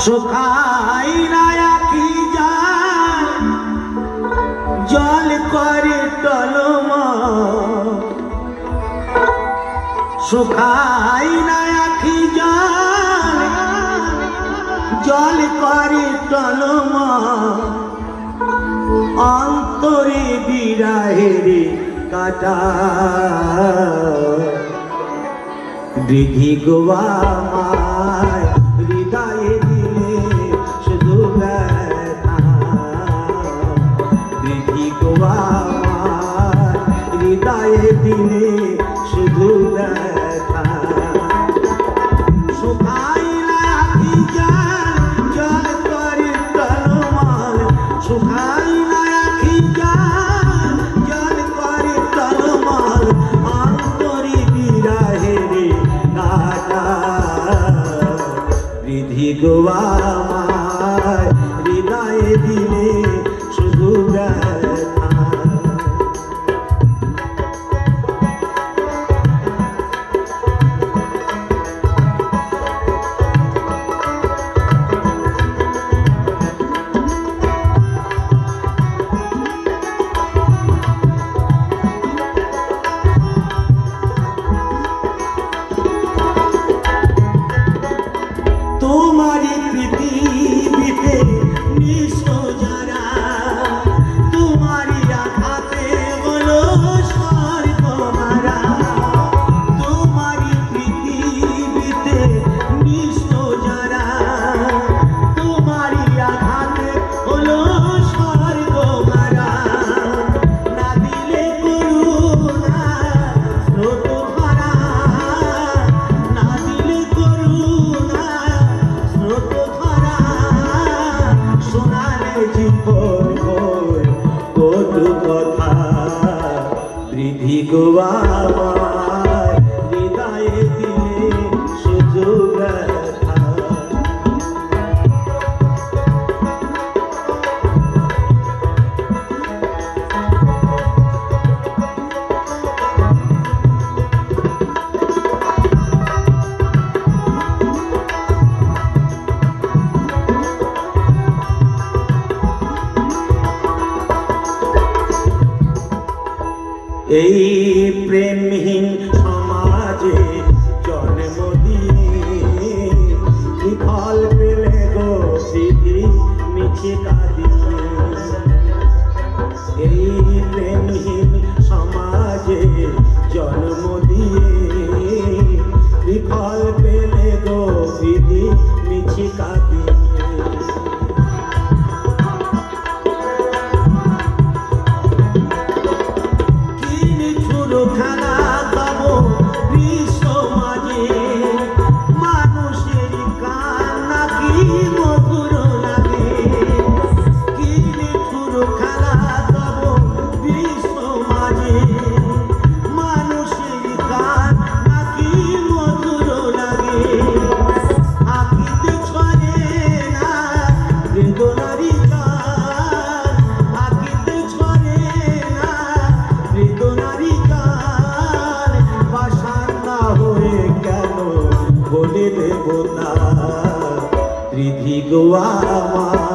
শুকাই না আখি জল করে টলমল, শুকাই না আখি জল করে টলমল, অন্তরে বিরাহের কাটা বৃদ্ধি গোয়ামায় হৃদয়ে দিলে শুধু ব্যথা, বৃদ্ধি গোয়ামায় হৃদয়ে দিলে শুধু ব্যথা। শুকাই না আখি জল করে টলমল, শুকাই না আখি জল করে টলমল, অন্তরে বিরাহের কাটা বৃদ্ধি গোয়ামায় হৃদয়ে দিলে শুধু ব্যথা। তোমারি পৃথিবীতে নিশো যারা, তোমারি আঘাতে হলো স্বর্গ হারা, তোমারি পৃথিবীতে নিশো যারা, তোমারি আঘাতে হলো স্বর্গ হারা, না দিলে করুণা স্রোত ভরা, না দিলে করুণা স্রোত ভরা, শোনালে জীবন কটু কথা বৃদ্ধি গোয়ামায় হৃদয়ে দিলে শুধু ব্যথা। এই প্রেমহীন সমাজে জন্ম দিয়ে ফল পেলে গো স্মৃতি মিছে কাঁদি, এই প্রেমহীন সমাজে জন্ম দিয়ে ফল পেলে গো স্মৃতি মিছে কাঁদি। খেলা গাবো বিশ্ব মাঝে, মানুষের কান্না কি মধুর লাগে, কি নিঠুর খেলা গাবো বিশ্ব মাঝে, মানুষের কান্না কি মধুর লাগে, আঁকিতে ছড়ে না বেদনারি গান, আঁকিতে ছড়ে না বেদনারি গান, বাসানা হয়ে কেন বলে দেব না বৃদ্ধি গোয়ামায়